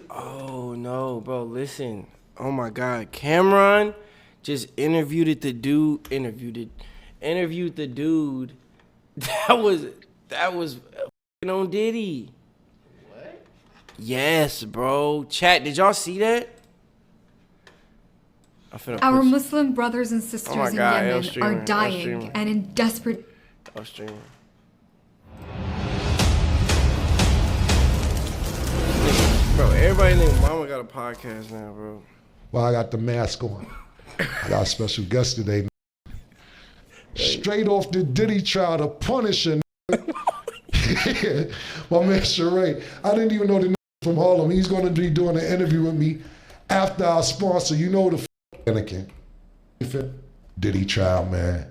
Oh no, bro! Listen. Oh my God, Cameron just interviewed the dude. Interviewed the dude. That was on Diddy. What? Yes, bro. Chat. Did y'all see that? Our Muslim brothers and sisters in God, Yemen are dying and in desperate. I was streaming. Bro, everybody think Mama got a podcast now, bro. Well, I got the mask on. I got a special guest today. Straight off the Diddy trial, the Punisher. My man Sheree. I didn't even know the from Harlem. He's going to be doing an interview with me after our sponsor. You know the Anakin. Diddy trial, man.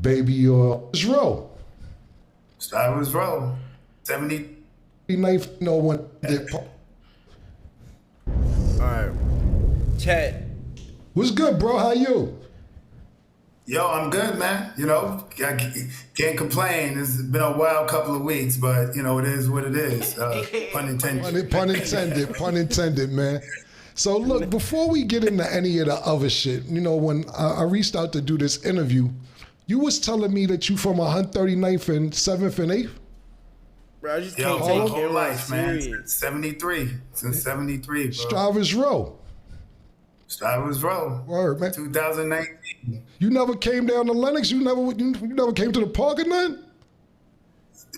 Baby oil. It's row. Start was row. 79th, no one did. Alright. Chat. What's good, bro? How you? Yo, I'm good, man. You know, I can't complain. It's been a wild couple of weeks, but you know, it is what it is. Pun intended. Pun intended, man. So look, before we get into any of the other shit, you know, when I reached out to do this interview, you was telling me that you from 139th and 7th and 8th? Bro, I just can't take my whole life, man. serious. 73. Since 73, bro. Strivers Row. Strivers Row. Word, man. 2019. You never came down to Lenox? You never came to the park or nothing?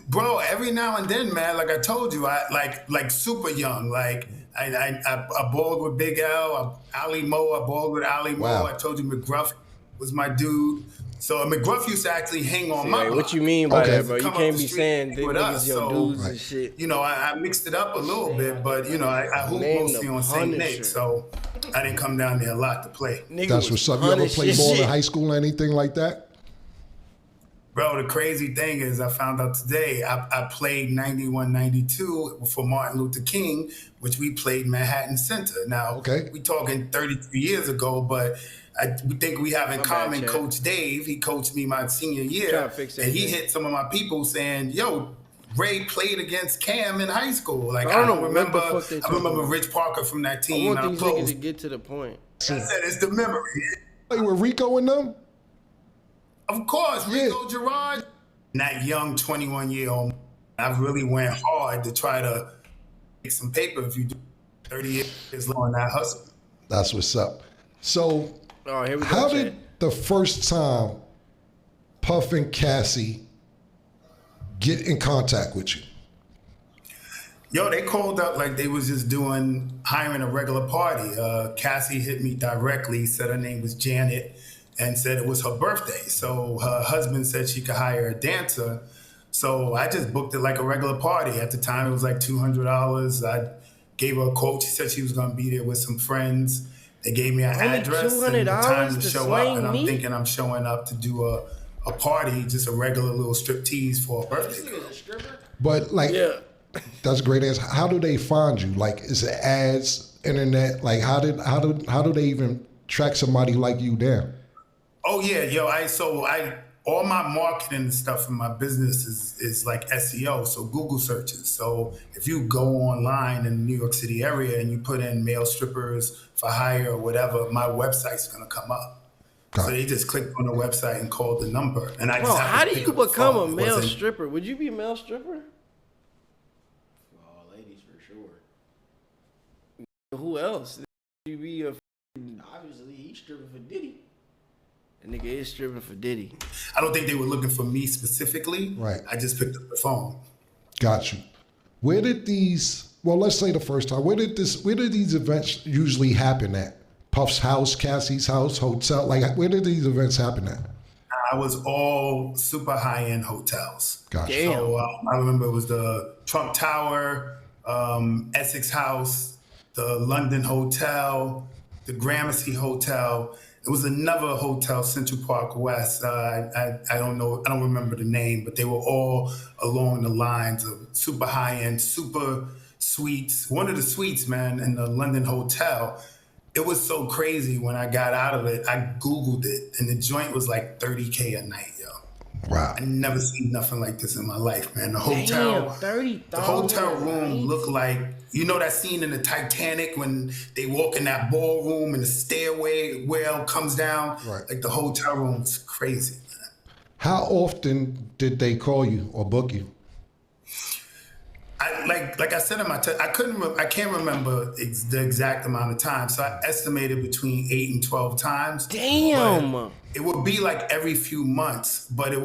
Bro, every now and then, man, like I told you, I like super young. Like I balled with Big L, Ali Mo, I balled with Ali Mo. Wow. I told you McGruff was my dude. So McGruff used to actually hang on my block. What you mean by that, bro? You Come can't up the be street saying they with niggas us, your so, dudes and shit. You know, I mixed it up a little bit, but you know, I hoop Name mostly the on St. Nick, Punisher. so I didn't come down there a lot to play. Nigga That's was what's up. You ever punished played and ball in shit. high school or anything like that? Bro, the crazy thing is I found out today I played 91, 92 for Martin Luther King, which we played Manhattan Center. Now, Okay. we talking 33 years ago, but we think we have in My bad, common Chad. Coach Dave. He coached me my senior Trying year, to fix and he everything. hit some of my people saying, yo, Ray played against Cam in high school. Like, I I don't don't know what remember. the fuck they I talking remember about. Rich Parker from that I team. want and these I niggas to closed. get to the point. I said, it's the memory. Play with Rico and them? Of course, Rico Gerard. That young 21-year-old, I really went hard to try to make some paper if you do 30 years long on that hustle. That's what's up. So, Oh, here we go, how Chad. did the first time Puff and Cassie get in contact with you? Yo, they called up like they was just hiring a regular party. Cassie hit me directly, said her name was Janet, and said it was her birthday. So her husband said she could hire a dancer. So I just booked it like a regular party. At the time, it was like $200. I gave her a quote. She said she was gonna be there with some friends. They gave me an Only address and the $200 time to to show swing up. And I'm me? thinking I'm showing up to do a party, just a regular little strip tease for a birthday girl. But like, Yeah. that's a great answer. How do they find you? Like, is it ads, internet? Like, how do they even track somebody like you down? Oh yeah, yo, all my marketing and stuff in my business is like SEO, so Google searches. So if you go online in the New York City area and you put in male strippers for hire or whatever, my website's gonna come up. Got So it. they just clicked on the website and called the number. And I Bro, just have how to do pick you up the become a phone. It male wasn't- stripper? Would you be a male stripper? All ladies for sure. Who else? You be a Obviously, he's stripping for Diddy. nigga is stripping for Diddy. I don't think they were looking for me specifically. Right. I just picked up the phone. Got you. Where did these? Well, let's say the first time. Where did these events usually happen at? Puff's house, Cassie's house, hotel. Like, where did these events happen at? I was all super high-end hotels. Gotcha. Damn. So I remember it was the Trump Tower, Essex House, the London Hotel, the Gramercy Hotel. It was another hotel, Central Park West. I don't know, I don't remember the name, but they were all along the lines of super high-end, super suites. One of the suites, man, in the London Hotel, it was so crazy when I got out of it. I Googled it, and the joint was like $30K a night, yo. Wow. I never seen nothing like this in my life, man. The hotel, Damn, 30,000. the hotel room looked like you know that scene in the Titanic when they walk in that ballroom and the stairway well comes down? Right. Like the hotel room was crazy. How often did they call you or book you? Like I said in my text, I can't remember the exact amount of time. So I estimated between 8 and 12 times. Damn. But it would be like every few months, but it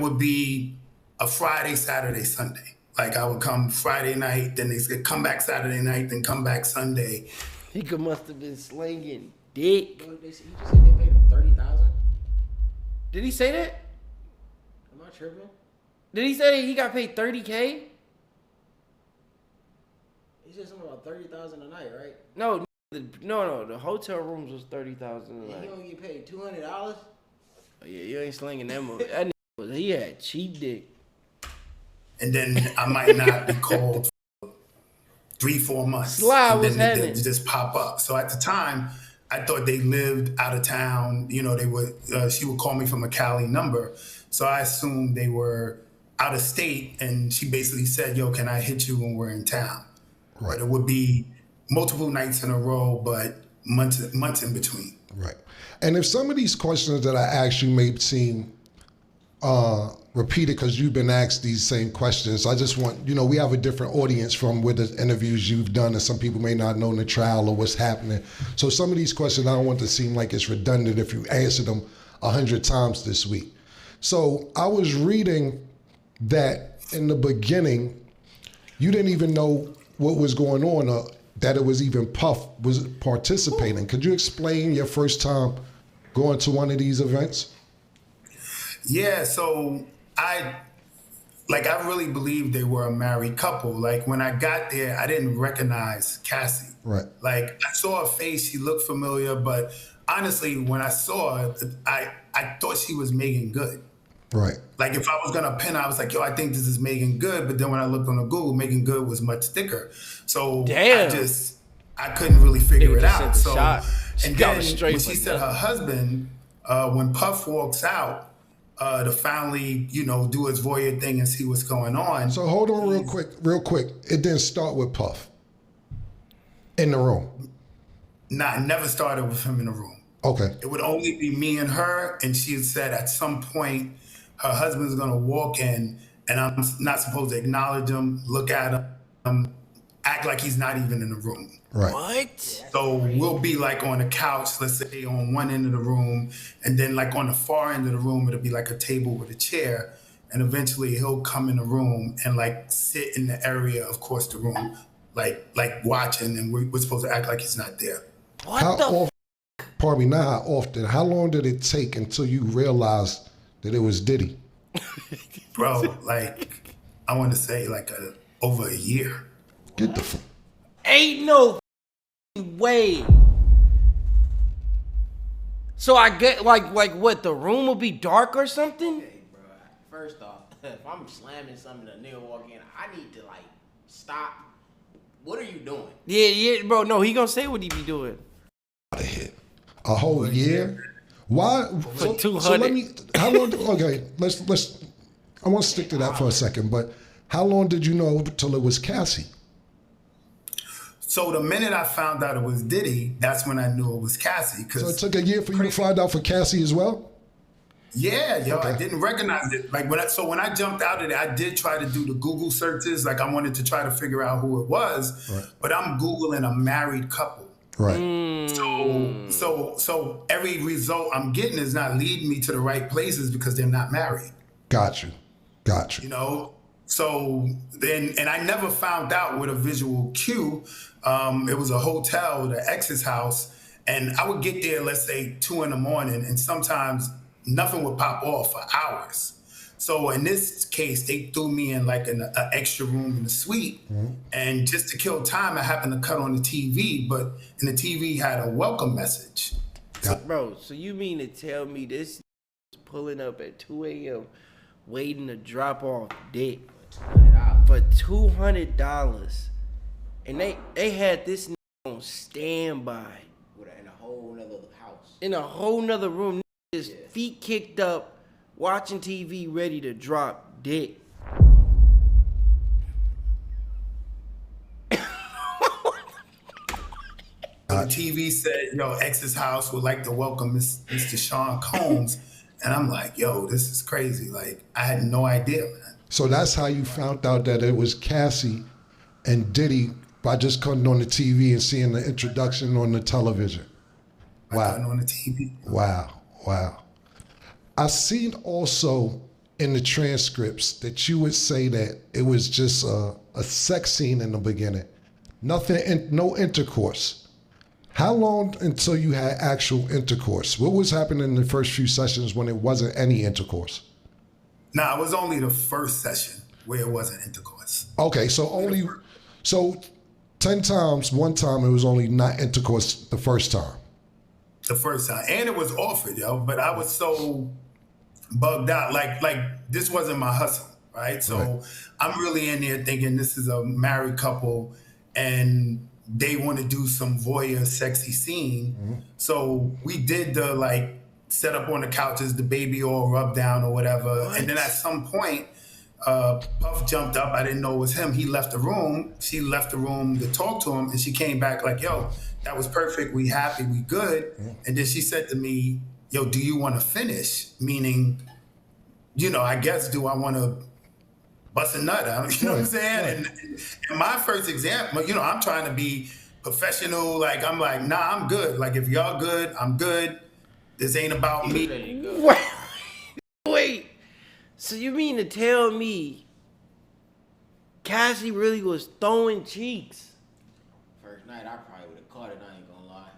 would be a Friday, Saturday, Sunday. Like I would come Friday night, then they come back Saturday night, then come back Sunday. He must have been slinging dick. He just said they paid him 30,000. Did he say that? Am I tripping? Did he say he got paid 30K? He said something about 30,000 a night, right? No. The hotel rooms was 30,000 a And night. he only get paid $200. Oh, yeah, you ain't slinging that movie. That nigga he had cheap dick. And then I might not be called for 3-4 months. Sly and was then having they just pop up. So at the time, I thought they lived out of town. You know, they would. She would call me from a Cali number, so I assumed they were out of state. And she basically said, "Yo, can I hit you when we're in town?" Right. But it would be multiple nights in a row, but months in between. Right. And if some of these questions that I asked you may seem repeated because you've been asked these same questions, I just want, we have a different audience from with the interviews you've done, and some people may not know the trial or what's happening. So some of these questions, I don't want to seem like it's redundant if you answer them 100 times this week. So I was reading that in the beginning, you didn't even know what was going on or that it was even Puff was participating. Could you explain your first time going to one of these events? Yeah, so I really believed they were a married couple. Like when I got there, I didn't recognize Cassie. Right. Like I saw her face, she looked familiar, but honestly, when I saw her, I thought she was Megan Good. Right. Like if I was gonna pin, I was like, yo, I think this is Megan Good. But then when I looked on the Google, Megan Good was much thicker. So Damn. I couldn't really figure Nigga it just out. sent the So shot. She and got then it straight when for she said nothing. her husband, when Puff walks out, to finally, do his voyeur thing and see what's going on. So hold on real quick. It didn't start with Puff in the room. Nah, it never started with him in the room. Okay. It would only be me and her, and she had said at some point her husband's gonna walk in, and I'm not supposed to acknowledge him, look at him, act like he's not even in the room. Right. What? So we'll be like on the couch, let's say on one end of the room, and then like on the far end of the room, it'll be like a table with a chair, and eventually he'll come in the room and like sit in the area across the room, like watching, and we're supposed to act like he's not there. What the? Often, pardon me, not how often. How long did it take until you realized that it was Diddy? Bro, like I want to say like over a year. Get the fuck. Ain't no way. So I get like what, the room will be dark or something? Hey, bro. First off, if I'm slamming something and a nigga walk in, I need to like stop. What are you doing? Yeah, bro. No, he gonna say what he be doing. A whole year? Why? So 200. let me. How long? Okay, let's. I want to stick to that for a second. But how long did you know till it was Cassie? So the minute I found out it was Diddy, that's when I knew it was Cassie. So it took a year for you to find out for Cassie as well? Yeah, yo, Okay. I didn't recognize it. Like when I jumped out of it, I did try to do the Google searches. Like I wanted to try to figure out who it was, Right. but I'm Googling a married couple. Right. So every result I'm getting is not leading me to the right places because they're not married. Got you. So then, and I never found out with a visual cue. It was a hotel, the ex's house, and I would get there, let's say 2 a.m, and sometimes nothing would pop off for hours. So in this case, they threw me in like an extra room in the suite, and just to kill time, I happened to cut on the TV, but in the TV had a welcome message. Bro, so you mean to tell me this is pulling up at 2 a.m. waiting to drop off dick for $200, and they had this on standby In a whole nother house. in a whole nother room, his feet kicked up, watching TV, ready to drop dick. the TV said, yo, X's house would like to welcome Mr. Sean Combs. And I'm like, yo, this is crazy. Like, I had no idea, man. So that's how you found out that it was Cassie and Diddy by just coming on the TV and seeing the introduction on the television. Wow. On the TV. Wow. Wow. I seen also in the transcripts that you would say that it was just a sex scene in the beginning. Nothing, no intercourse. How long until you had actual intercourse? What was happening in the first few sessions when it wasn't any intercourse? Nah, it was only the first session where it wasn't intercourse. Okay, so 10 times, one time it was only not intercourse the first time. The first time. And it was offered, yo, but I was so bugged out. Like this wasn't my hustle, right? So Right. I'm really in there thinking this is a married couple and they want to do some voyeur sexy scene. Mm-hmm. So we did the like set up on the couches, the baby oil rub down or whatever. What? And then at some point, Puff jumped up. I didn't know it was him. He left the room. She left the room to talk to him, and she came back like, yo, that was perfect. We happy. We good. And then she said to me, yo, do you want to finish? Meaning, you know, I guess, do I want to bust a nut out? You know what I'm saying? And my first example, you know, I'm trying to be professional. Like, I'm like, nah, I'm good. Like, if y'all good, I'm good. This ain't about me. There you go. Wait. So you mean to tell me Cassie really was throwing cheeks? First night, I probably would have caught it. I ain't gonna lie.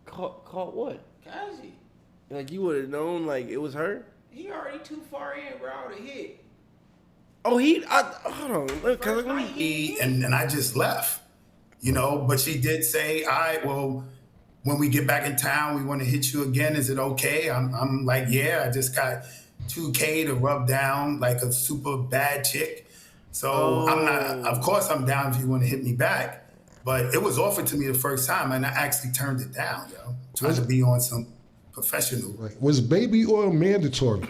Caught what? Cassie, Like you would have known like it was her? he already too far in, bro. I would have hit. Oh, hold on. Look, First let me. night, And I just left, you know. But she did say, all right, well, when we get back in town, we want to hit you again. Is it okay? I'm like, yeah, I just got $2K to rub down like a super bad chick. So I'm not, of course I'm down if you want to hit me back. But it was offered to me the first time and I actually turned it down, yo. Trying to be on some professional. Right. Was baby oil mandatory?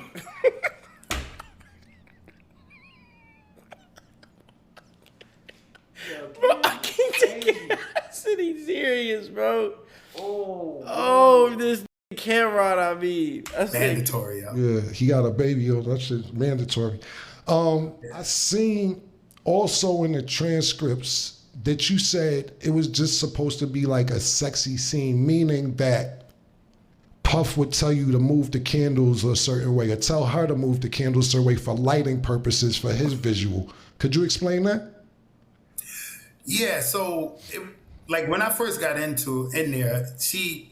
Bro, I can't take Cassidy serious, bro. Oh, this Cameron, I mean. That's Mandatory, yo. Yeah, he got a baby oil. That shit's mandatory. I seen also in the transcripts that you said it was just supposed to be like a sexy scene, meaning that Puff would tell you to move the candles a certain way or tell her to move the candles a certain way for lighting purposes for his visual. Could you explain that? Yeah, so like when I first got in there, she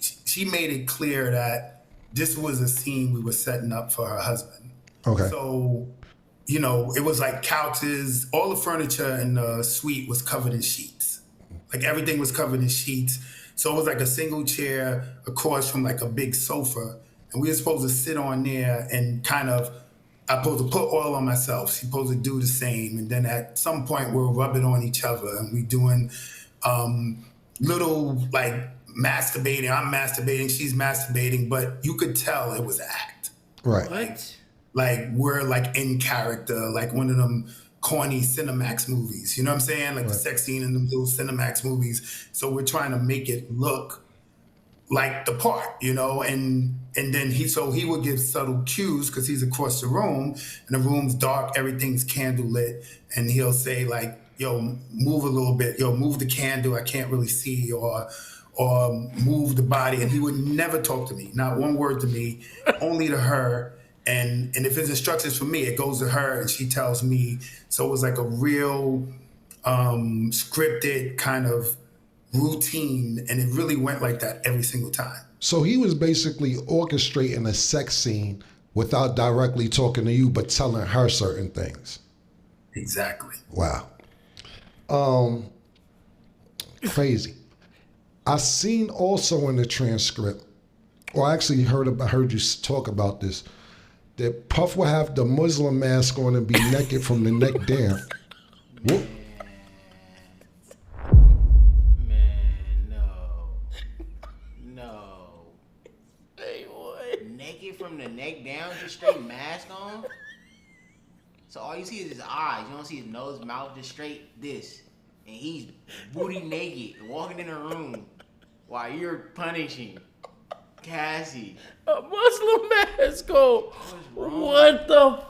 made it clear that this was a scene we were setting up for her husband. Okay. So, you know, it was like couches, all the furniture in the suite was covered in sheets. Like everything was covered in sheets. So it was like a single chair across from like a big sofa. And we were supposed to sit on there and kind of, I'm supposed to put oil on myself. She's supposed to do the same. And then at some point we'll rub it on each other and we doing little like masturbating. I'm masturbating, she's masturbating, but you could tell it was an act. Right. What? Like we're like in character, like one of them corny Cinemax movies. You know what I'm saying? Like the sex scene in them little Cinemax movies. So we're trying to make it look like the part, you know, and then he would give subtle cues because he's across the room and the room's dark, everything's candle lit, and he'll say like, yo, move a little bit, yo, move the candle, I can't really see, or move the body, and he would never talk to me, not one word to me, only to her. And if it's instructions for me, it goes to her and she tells me. So it was like a real scripted kind of routine, and it really went like that every single time. So he was basically orchestrating a sex scene without directly talking to you, but telling her certain things. Exactly. Wow. Crazy. I seen also in the transcript, or I actually heard you talk about this, that Puff will have the Muslim mask on and be naked from the neck down. Whoop. Man, no. Hey, what? Naked from the neck down, just straight mask on. So all you see is his eyes. You don't see his nose, mouth, just straight this. and he's booty naked walking in the room while you're punishing Cassie. A Muslim mask on. What the?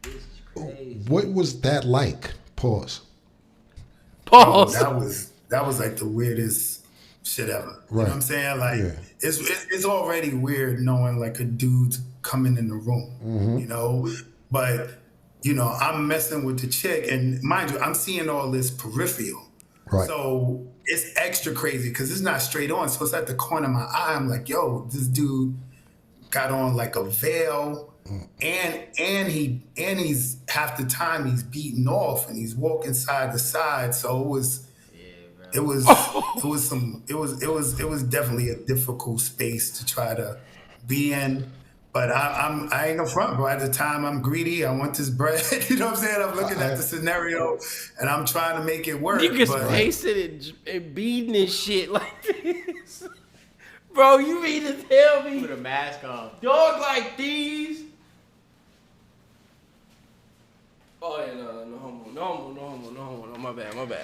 This is crazy. What was that like? Pause. Pause. That was like the weirdest shit ever. You know what I'm saying? Like it's already weird knowing like a dude's coming in the room, you know? But, you know, I'm messing with the chick and mind you, I'm seeing all this peripheral. Right. So it's extra crazy because it's not straight on. So it's at the corner of my eye. I'm like, yo, this dude got on like a veil and he's half the time he's beating off and he's walking side to side. So it was definitely a difficult space to try to be in. But I ain't gonna front, bro. At the time, I'm greedy. I want this bread. You know what I'm saying? I'm looking at the scenario, and I'm trying to make it work. Niggas pacing and beating this shit like this. Bro, you mean to tell me? Put a mask on. Dog like these? Oh, yeah, no homo. No, my bad. You did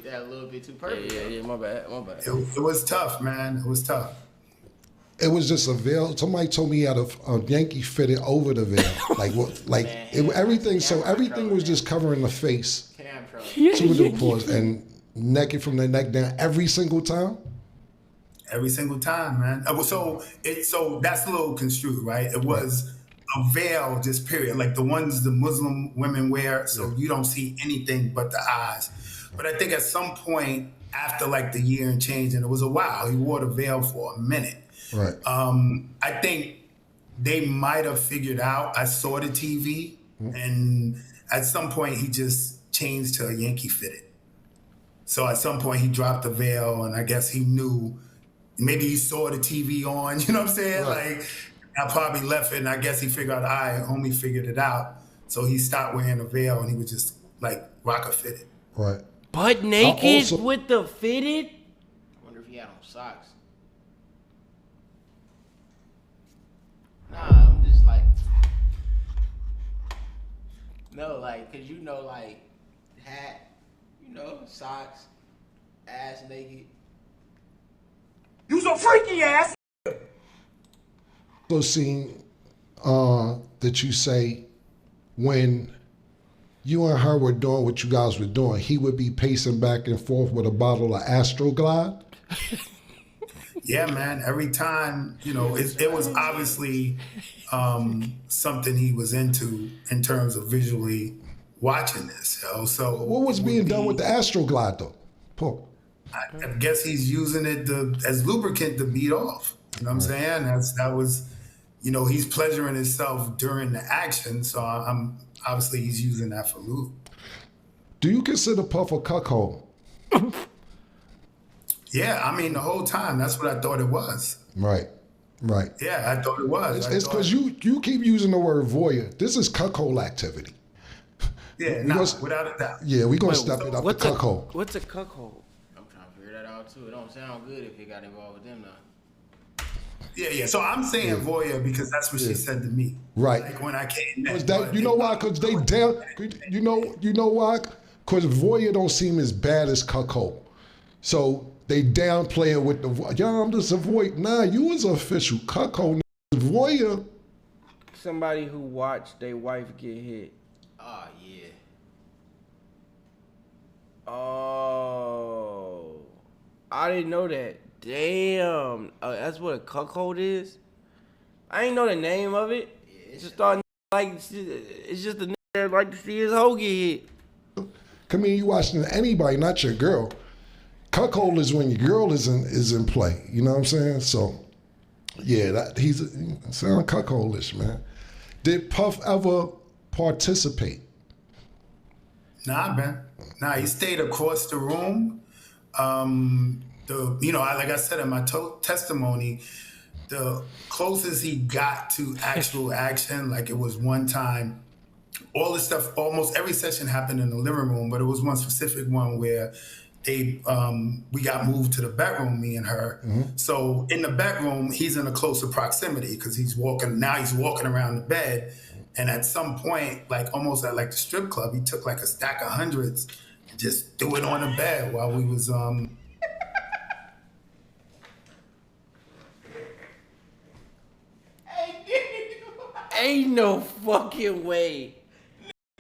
that a little bit too perfect. Yeah, my bad. It was tough, man. It was tough. It was just a veil. Somebody told me he had a Yankee fitted over the veil, like what, like everything. So everything was just covering the face. To the pause and naked from the neck down every single time. Every single time, man. So that's a little construed, right? It was a veil, just period, like the ones the Muslim women wear, so you don't see anything but the eyes. But I think at some point after like the year and change, and it was a while, he wore the veil for a minute. Right. I think they might have figured out. I saw the TV, and at some point he just changed to a Yankee fitted. So at some point he dropped the veil, and I guess he knew. Maybe he saw the TV on. You know what I'm saying? Right. Like I probably left it, and I guess he figured out. Homie figured it out, so he stopped wearing the veil, and he was just like rocker fitted. Right. Butt naked with the fitted. I wonder if he had on socks. Nah, I'm just like, no, like, cause you know, like, hat, you know, socks, ass naked. You so freaky ass. So seeing that you say when you and her were doing what you guys were doing, he would be pacing back and forth with a bottle of Astroglide. Yeah, man. Every time, you know, it was obviously something he was into in terms of visually watching this. You know? So what was being done with the Astroglide though? Paul. I guess he's using it as lubricant to beat off. You know what I'm saying? That was, you know, he's pleasuring himself during the action. So I'm obviously he's using that for lube. Do you consider Puff a cuckold? Yeah, I mean the whole time that's what I thought it was. Right. Yeah, I thought it was. It's because you keep using the word voyeur. This is cuckold activity. Yeah, without a doubt. Yeah, we're gonna step it up to cuckold. What's a cuckold? I'm trying to figure that out too. It don't sound good if it got involved with them now. Yeah. So I'm saying voyeur because that's what she said to me. Right. Like when I came in. You know why? Because they down. You know why? Because voyeur don't seem as bad as cuckold. So they downplay it with the yeah. I'm just a voyeur. Nah, you was an official cuckold. Voyeur. Somebody who watched their wife get hit. Oh yeah. Oh, I didn't know that. Damn, that's what a cuckold is. I ain't know the name of it. Yeah, just thought like it's just a nigga that like to see his hoe get hit. I mean, you watching anybody, not your girl. Cuckold is when your girl is in play. You know what I'm saying? So, yeah, he's sound cuckoldish, man. Did Puff ever participate? Nah, man. Nah, he stayed across the room. Like I said in my testimony, the closest he got to actual action, like it was one time, all this stuff, almost every session happened in the living room, but it was one specific one where we got moved to the bedroom, me and her. Mm-hmm. So in the bedroom, he's in a closer proximity because he's walking around the bed. And at some point, like almost at like the strip club, he took like a stack of hundreds just threw it on the bed while we was Ain't no fucking way.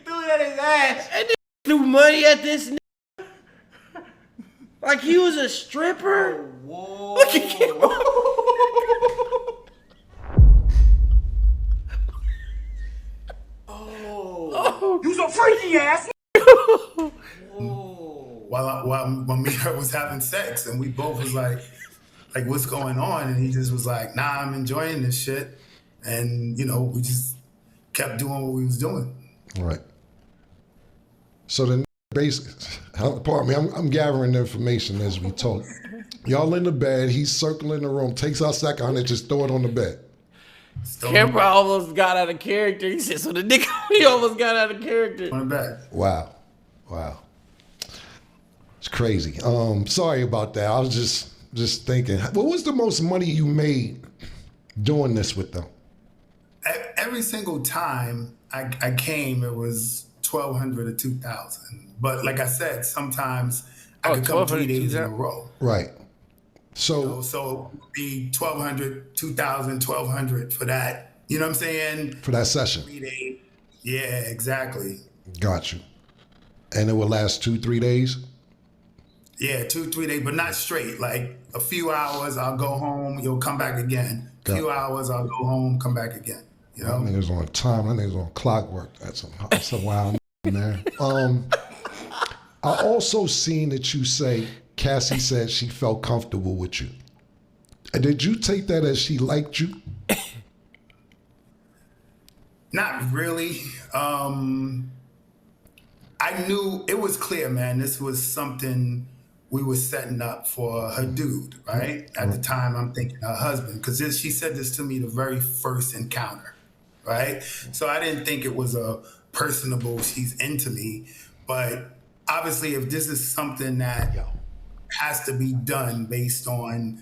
Threw it at his ass. And threw money at this nigga. Like he was a stripper. Whoa. Look at him. Oh. You's a freaky ass. Whoa. while me and her was having sex, and we both was like, what's going on? And he just was like, nah, I'm enjoying this shit. And, you know, we just kept doing what we was doing. Right. So the basics, pardon me, I'm gathering the information as we talk. Y'all in the bed, he's circling the room, takes out second and just throw it on the bed. Camera almost got out of character. He said, so the nigga, he almost got out of character. On the bed. Wow. It's crazy. Sorry about that. I was just thinking, what was the most money you made doing this with them? Every single time I came, it was $1,200 or $2,000. But like I said, sometimes I could come 3 days in a row. Right. So, You know, so it would be $1,200, $2,000, $1,200 for that. You know what I'm saying? for that session. 3 days. Yeah, exactly. Got you. And it would last 2-3 days? Yeah, 2-3 days, but not straight. Like a few hours, I'll go home, you'll come back again. A few hours, I'll go home, come back again. You know? That nigga's on time. That nigga's on clockwork. That's a wild man. I also seen that you say Cassie said she felt comfortable with you. And did you take that as she liked you? Not really. I knew it was clear, man. This was something we were setting up for her dude, right? At the time, I'm thinking her husband, because she said this to me the very first encounter, right? So I didn't think it was a personable, she's into me. But obviously, if this is something that has to be done based on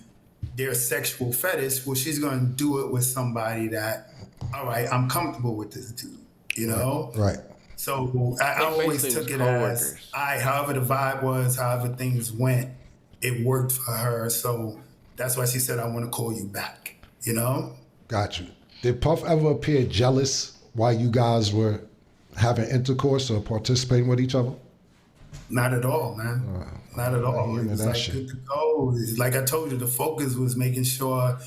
their sexual fetish, well, she's going to do it with somebody that, all right, I'm comfortable with this dude, you know? Right. So I always took it as, however the vibe was, however things went, it worked for her. So that's why she said, I want to call you back, you know? Got you. Did Puff ever appear jealous while you guys were having intercourse or participating with each other? Not at all, man. Not at all. It was like good to go. Like I told you, the focus was making sure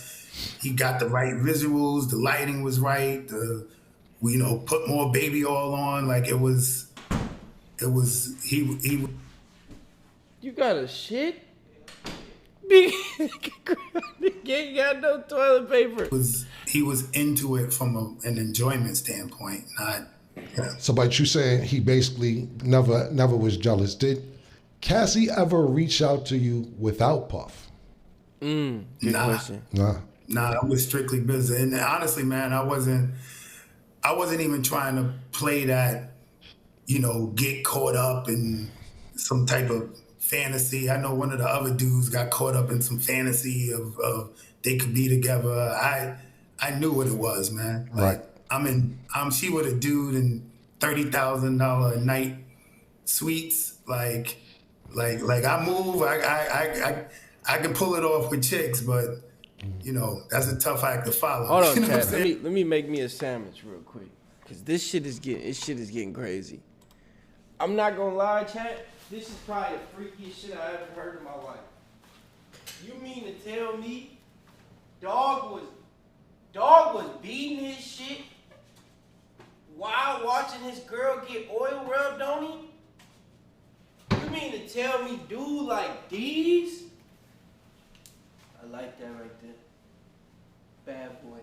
he got the right visuals, the lighting was right, we, you know, put more baby oil on. Like he You got a shit? Big ain't got no toilet paper. He was into it from an enjoyment standpoint, not. Yeah. So, but you saying he basically never was jealous. Did Cassie ever reach out to you without Puff? Good question. Nah, I was strictly business. And honestly, man, I wasn't even trying to play that, you know, get caught up in some type of fantasy. I know one of the other dudes got caught up in some fantasy of they could be together. I knew what it was, man. Like, right. She with a dude in $30,000 a night suites. Like I move, I can pull it off with chicks, but you know, that's a tough act to follow. Hold on, you know Chad. Let me make me a sandwich real quick, cause this shit is getting crazy. I'm not gonna lie, Chad. This is probably the freakiest shit I ever heard in my life. You mean to tell me, dog was beating his shit while watching his girl get oil rubbed on him? You mean to tell me dude like these? I like that right there. Bad boy.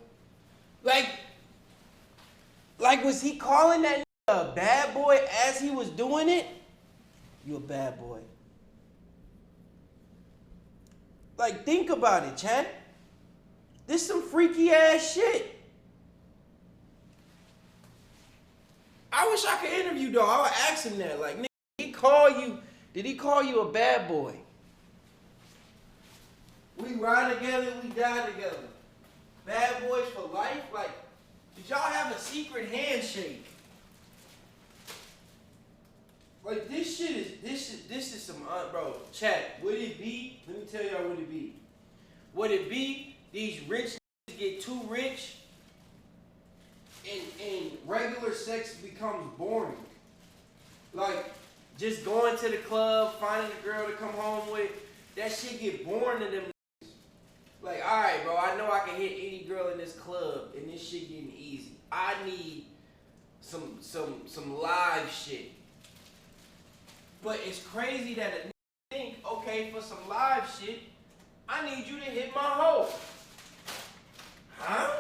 Like was he calling that a bad boy as he was doing it? You a bad boy. Like, think about it, Chad. This some freaky ass shit. I wish I could interview dog. I would ask him that. Like, nigga, did he call you a bad boy? We ride together, we die together. Bad boys for life? Like, did y'all have a secret handshake? Like this is some bro. Chat. Would it be? Let me tell y'all what it be. Would it be these rich niggas get too rich and regular sex becomes boring? Like just going to the club, finding a girl to come home with, that shit get boring to them niggas. Like, alright, bro, I know I can hit any girl in this club and this shit getting easy. I need some live shit. But it's crazy that a nigga think, okay, for some live shit, I need you to hit my hoe. Huh?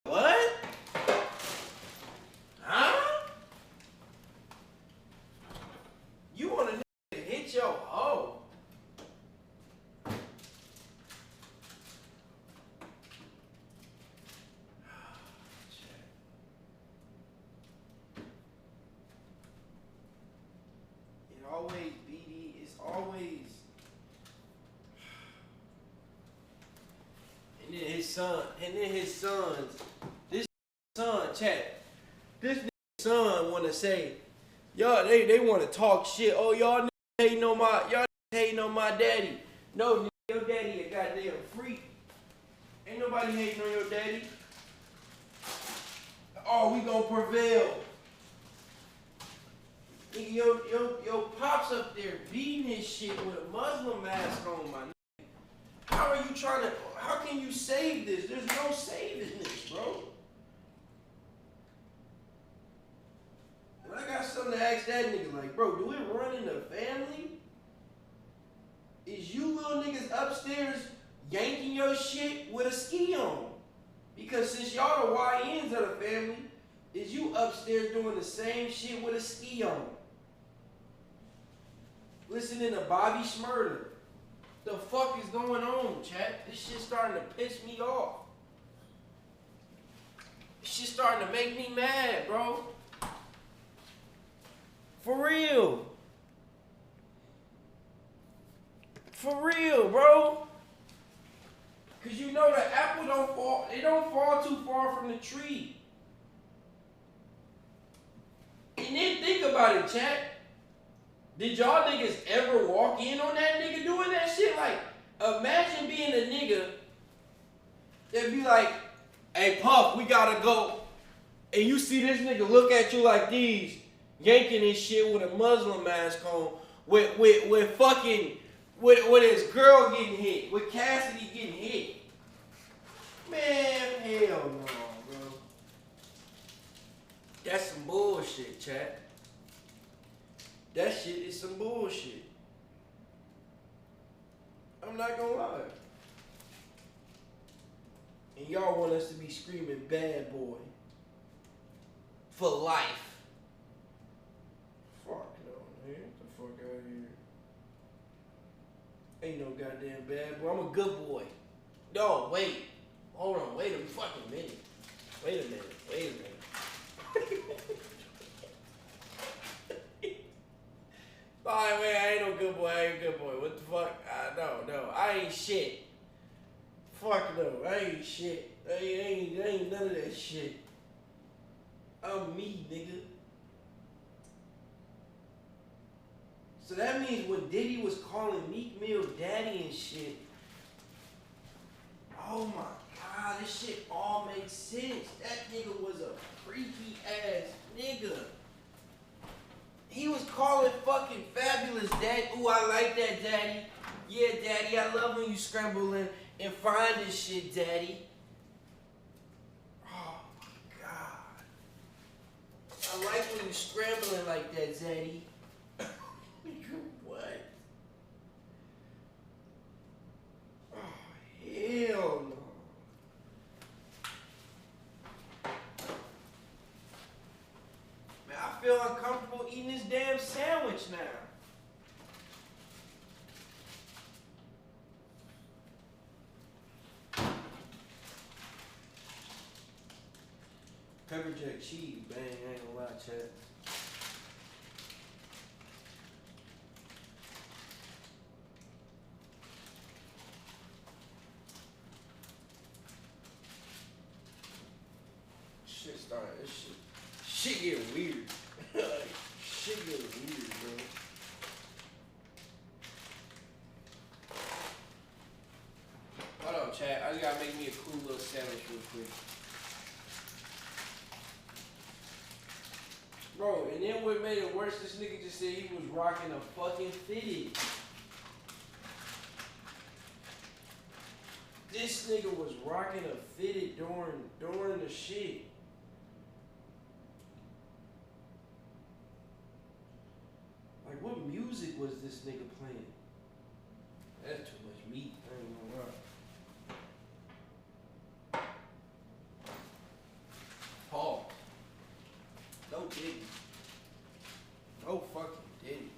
What? Huh? You want a nigga to hit your hoe? Always, BD, it's always. And then his sons, this son, chat, this son wanna say, y'all, they wanna talk shit. Oh, y'all hating on my daddy. No, nigga, your daddy a goddamn freak. Ain't nobody hating on your daddy. Oh, we gonna prevail. Nigga, your pops up there beating his shit with a Muslim mask on, my nigga. How can you save this? There's no saving this, bro. And I got something to ask that nigga, like, bro, do it run in the family? Is you little niggas upstairs yanking your shit with a ski on? Because since y'all the YNs of the family, is you upstairs doing the same shit with a ski on? Listening to Bobby Shmurda. The fuck is going on, chat? This shit starting to piss me off. This shit starting to make me mad, bro. For real. For real, bro. Cause you know the apple don't fall too far from the tree. And then think about it, chat. Did y'all niggas ever walk in on that nigga doing that shit? Like, imagine being a nigga that'd be like, hey, Puff, we gotta go. And you see this nigga look at you like these, yanking his shit with a Muslim mask on, with his girl getting hit, with Cassidy getting hit. Man, hell no, bro. That's some bullshit, chat. That shit is some bullshit. I'm not gonna lie. And y'all want us to be screaming bad boy for life. Fuck no, man. Get the fuck out of here. Ain't no goddamn bad boy. I'm a good boy. No, wait. Hold on. Wait a fucking minute. Wait a minute. Alright, man, I ain't no good boy. What the fuck? No. I ain't shit. Fuck no. I ain't shit. I ain't none of that shit. I'm me, nigga. So that means when Diddy was calling Meek Mill daddy and shit, oh my God, this shit all makes sense. That nigga was a freaky ass nigga. He was calling fucking Fabulous dad. Ooh, I like that, daddy. Yeah, daddy, I love when you scramble and find this shit, daddy. Oh my God. I like when you scrambling like that, Zaddy. What? Oh, hell no. Man, I feel uncomfortable eating this damn sandwich now. Pepper jack cheese, bang, I ain't gonna lie, chat. Shit get weird. Shit get weird, bro. Hold on, chat. I just gotta make me a cool little sandwich real quick. Bro, and then what made it worse, this nigga just said he was rocking a fucking fitted. This nigga was rocking a fitted during the shit. Like, what music was this nigga playing? That's too much meat. I ain't gonna lie. Paul. No Diddy. No fucking Diddy.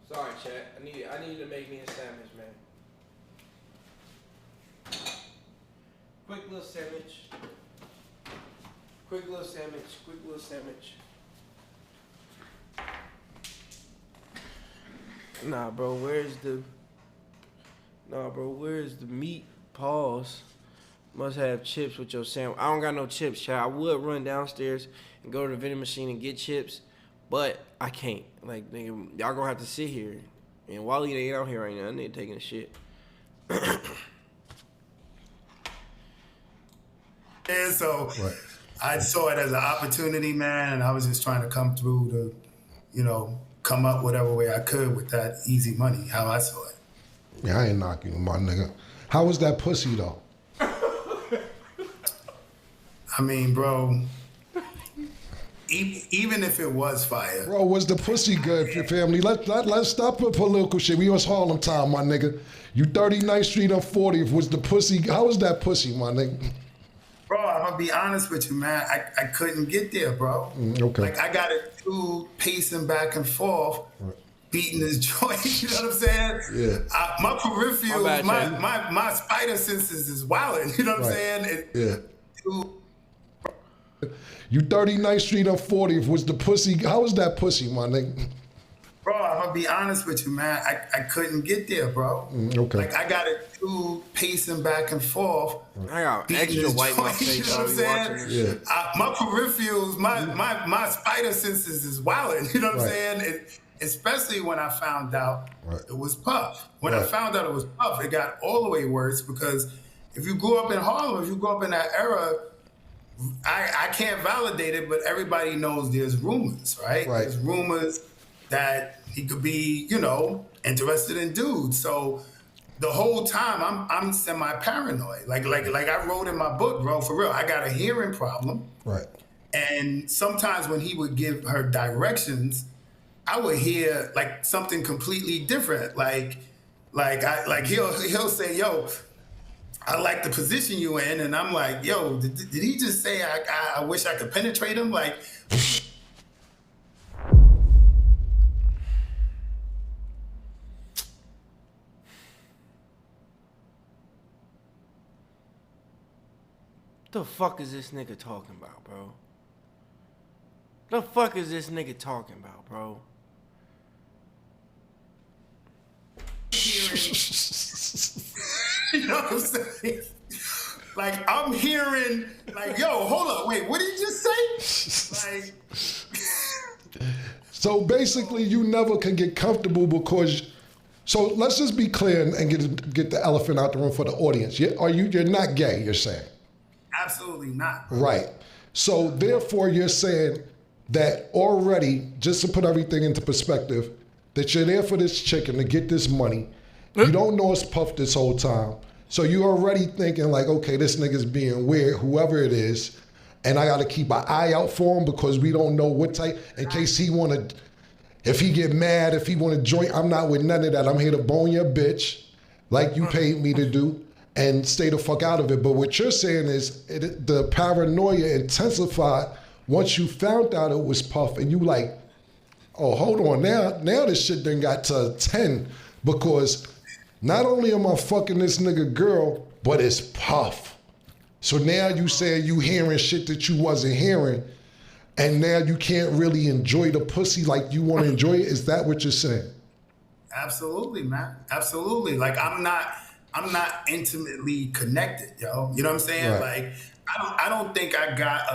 Sorry, chat. I need to make me a sandwich, man. Quick little sandwich. Quick little sandwich. Quick little sandwich. Nah, bro, where's the meat? Pause. Must have chips with your sandwich. I don't got no chips, child. I would run downstairs and go to the vending machine and get chips, but I can't. Like, nigga, y'all gonna have to sit here. And Wally ain't out here right now. I need taking a shit. And so I saw it as an opportunity, man, and I was just trying to come through to, come up whatever way I could with that easy money, how I saw it. Yeah, I ain't knocking you, my nigga. How was that pussy, though? I mean, bro, even if it was fire. Bro, was the pussy good, family? Let's stop with political shit. We was Harlem time, my nigga. You 39th Street on 40th. Was the pussy, how was that pussy, my nigga? Bro, I'm gonna be honest with you, man. I couldn't get there, bro. Okay. Like, I got a dude pacing back and forth, beating his joint. You know what I'm saying? Yeah. My peripherals, my spider senses is wilding. You know what I'm saying? Yeah. You 39th Street on 40th. Was the pussy? How was that pussy, my nigga? Bro, I'm gonna be honest with you, man. I couldn't get there, bro. Okay. Like, I got a dude pacing back and forth. I got extra white my face. You know what I'm saying? Yeah. My peripherals, my spider senses is wilding. You know what I'm saying? Especially when I found out it was Puff. When I found out it was Puff, it got all the way worse because if you grew up in Harlem, if you grew up in that era, I can't validate it, but everybody knows there's rumors, right? There's rumors that he could be, interested in dudes. So the whole time I'm semi-paranoid. Like I wrote in my book, bro, for real, I got a hearing problem. Right. And sometimes when he would give her directions, I would hear like something completely different. Like he'll say, yo, I like the position you in, and I'm like, yo, did he just say I wish I could penetrate him? Like, the fuck is this nigga talking about, bro? The fuck is this nigga talking about, bro? You know what I'm saying? Like, I'm hearing, like, yo, hold up, wait, what did he just say? Like, so basically, you never can get comfortable because. So let's just be clear and get the elephant out the room for the audience. You're not gay? You're saying? Absolutely not. Right. So therefore, you're saying that already, just to put everything into perspective, that you're there for this chicken to get this money. You don't know it's Puff this whole time. So you're already thinking like, okay, this nigga's being weird, whoever it is, and I got to keep an eye out for him because we don't know what type, in case he want to, if he get mad, if he want to join, I'm not with none of that. I'm here to bone your bitch like you paid me to do and stay the fuck out of it. But what you're saying is the paranoia intensified once you found out it was Puff and you like, oh, hold on, now this shit done got to 10 because not only am I fucking this nigga girl, but it's Puff. So now you saying you hearing shit that you wasn't hearing, and now you can't really enjoy the pussy like you want to enjoy it. Is that what you're saying? Absolutely, man. Absolutely. Like I'm not intimately connected, yo. You know what I'm saying? Right. Like I don't think I got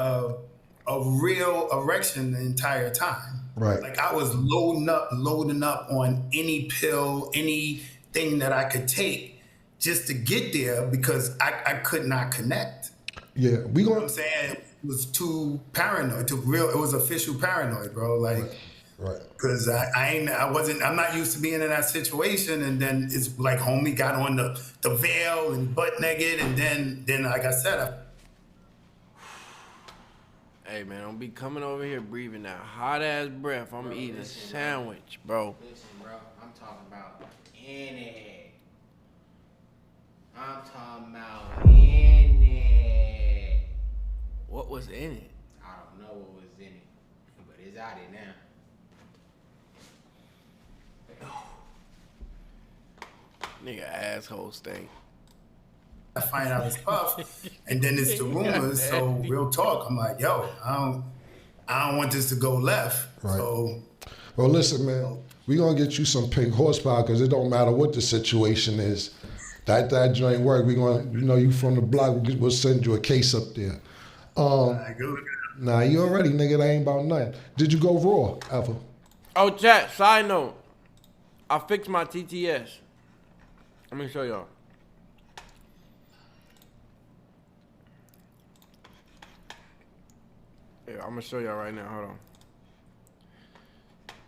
a real erection the entire time. Right. Like I was loading up on any pill, anything that I could take just to get there because I could not connect. Yeah, we You know what going I'm saying? It was too paranoid, it was official paranoid, bro. right, Like, right. cause I'm not used to being in that situation. And then it's like homie got on the veil and butt naked. And then like I said, Hey man, don't be coming over here breathing that hot ass breath. I'm eating a sandwich, bro. Listen, bro, I'm talking about in it. I'm talking about in it. What was in it? I don't know what was in it, but it's out of now. Nigga asshole stink. I find out it's Puff, and then it's the rumors. So real talk, I'm like, yo, I don't want this to go left. Right. So, Well, listen, man, we gonna get you some pink horsepower because it don't matter what the situation is. That joint work. We gonna, you from the block. We'll send you a case up there. I go look at it. Nah, you already, nigga. That ain't about nothing. Did you go raw ever? Oh, chat, side note. I fixed my TTS. Let me show y'all. Yeah, I'm gonna show y'all right now. Hold on.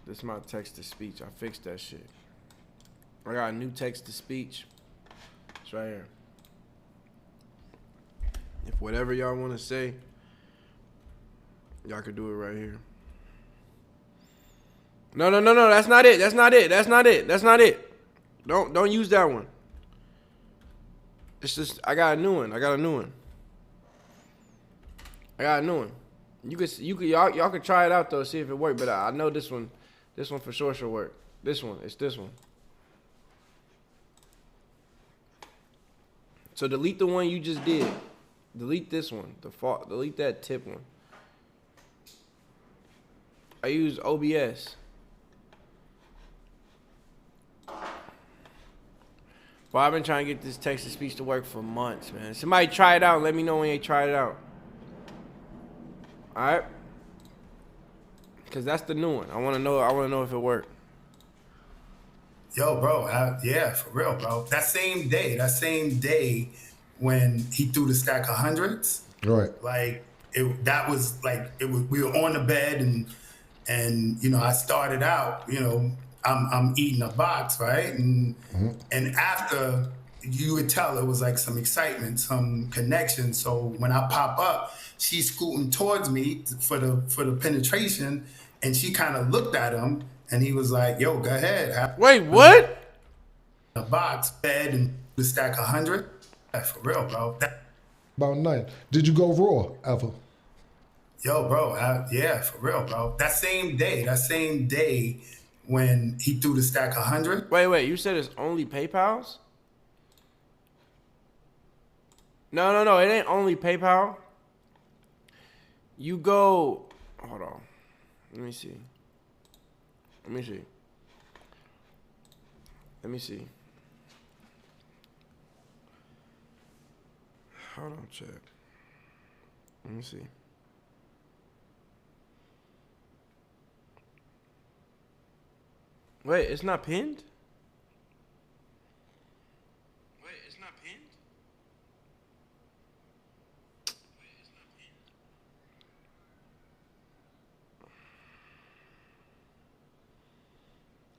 This is my text to speech. I fixed that shit. I got a new text to speech. It's right here. If whatever y'all want to say, y'all could do it right here. No. That's not it. That's not it. Don't use that one. It's just I got a new one. You could y'all could try it out though, see if it worked. But I know this one for sure should work. It's this one. So delete the one you just did. Delete this one. Delete that tip one. I use OBS. Well, I've been trying to get this text to speech to work for months, man. Somebody try it out and let me know when they try it out. Alright? Cause that's the new one. I wanna know if it worked. Yo, bro, yeah, for real, bro. That same day when he threw the stack of hundreds, Right. like that was like we were on the bed and I started out, I'm eating a box, right? And after you would tell it was like some excitement, some connection. So when I pop up, she's scooting towards me for the penetration, and she kind of looked at him, and he was like, "Yo, go ahead." Wait, what? A box, bed, and the stack 100. For real, bro. About nothing. Did you go raw ever? Yo, bro, yeah, for real, bro. That same day when he threw the stack 100. Wait, you said it's only PayPal's? No, it ain't only PayPal. You go, hold on. Let me see. Hold on, chat. Let me see. Wait, it's not pinned?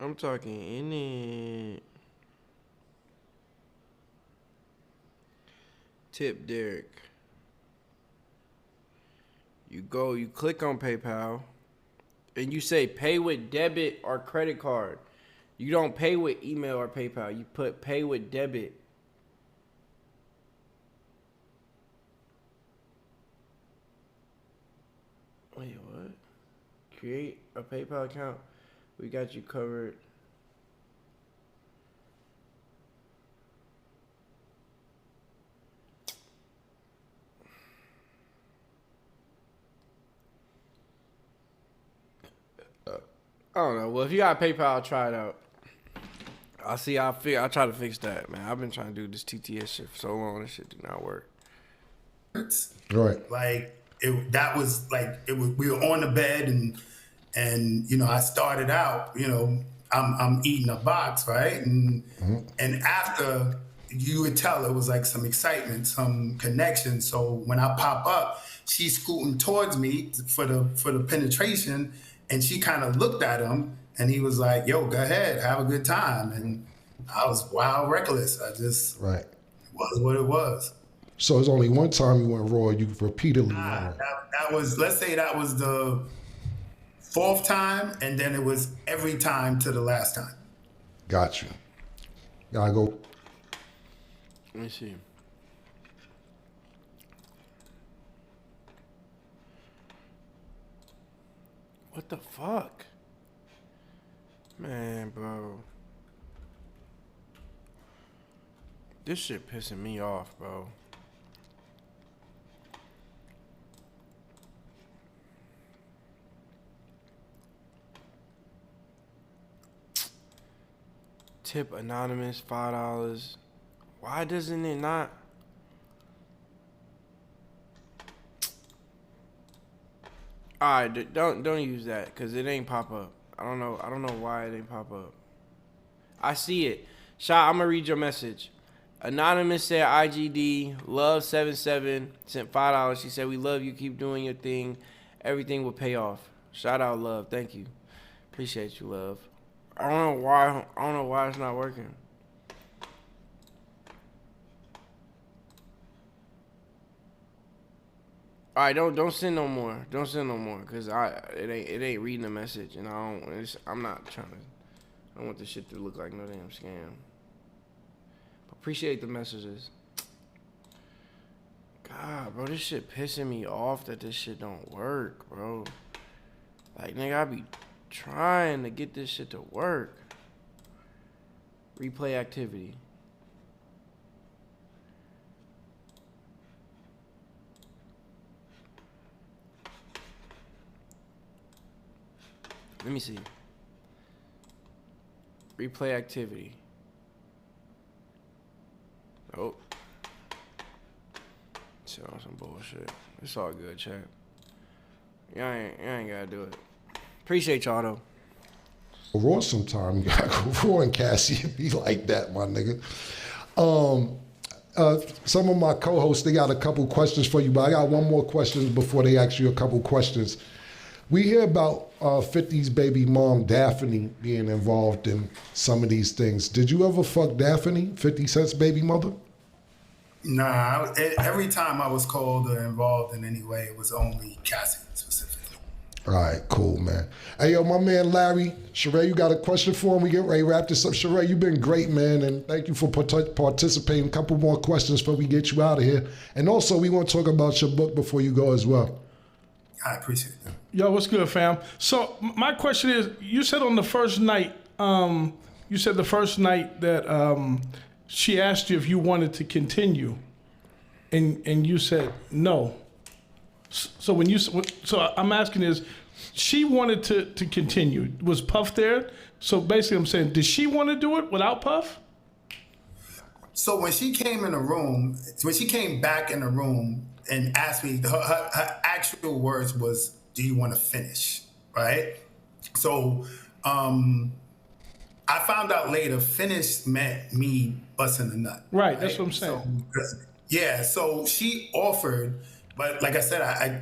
I'm talking in it. Tip Derek. You click on PayPal, and you say pay with debit or credit card. You don't pay with email or PayPal. You put pay with debit. Wait, what? Create a PayPal account. We got you covered. I don't know. Well, if you got PayPal, I'll try it out. I'll try to fix that, man. I've been trying to do this TTS shit for so long. This shit do not work. Right. Like that was like we were on the bed and you know, I started out, you know, I'm eating a box, right? And after, you would tell it was like some excitement, some connection. So when I pop up, she's scooting towards me for the penetration, and she kind of looked at him, and he was like, "Yo, go ahead, have a good time." And I was wild reckless. I just Right. was what it was. So it's only one time you went raw. You repeatedly went raw. That was, let's say that was the 4th time, and then it was every time to the last time. Got you. Gotta go. Let me see. What the fuck? Man, bro. This shit pissing me off, bro. Tip anonymous, $5. Why doesn't it not? Alright, don't use that, cause it ain't pop up. I don't know why it ain't pop up. I see it. Shot, I'm gonna read your message. Anonymous said IGD, love77, sent $5. She said, "We love you, keep doing your thing. Everything will pay off." Shout out, love. Thank you. Appreciate you, love. I don't know why it's not working. All right, don't send no more. Don't send no more, cause it ain't reading the message, and I'm not trying to. I don't want this shit to look like no damn scam. But appreciate the messages. God, bro, this shit pissing me off that this shit don't work, bro. Like, nigga, I be trying to get this shit to work. Replay activity. Let me see. Replay activity. Oh. Shit on some bullshit. It's all good, chat. Y'all ain't gotta do it. Appreciate y'all though. Raw sometime. You gotta go raw and Cassie and be like that, my nigga. Some of my co-hosts, they got a couple questions for you, but I got one more question before they ask you a couple questions. We hear about 50's baby mom, Daphne, being involved in some of these things. Did you ever fuck Daphne, 50 Cent's baby mother? Nah, every time I was called or involved in any way, it was only Cassie specifically. All right, cool, man. Hey, yo, my man Larry, Sheree, you got a question for him? We get ready to wrap this up. Sheree, you've been great, man, and thank you for participating. A couple more questions before we get you out of here. And also, we want to talk about your book before you go as well. I appreciate that. Yo, what's good, fam? So my question is, you said on the first night, that she asked you if you wanted to continue, and you said no. So I'm asking is, she wanted to continue. Was Puff there? So basically, I'm saying, did she want to do it without Puff? So when she came back in the room and asked me, her actual words was, "Do you want to finish?" Right? So I found out later, finish meant me busting a nut. Right, that's what I'm saying. So she offered, but like I said,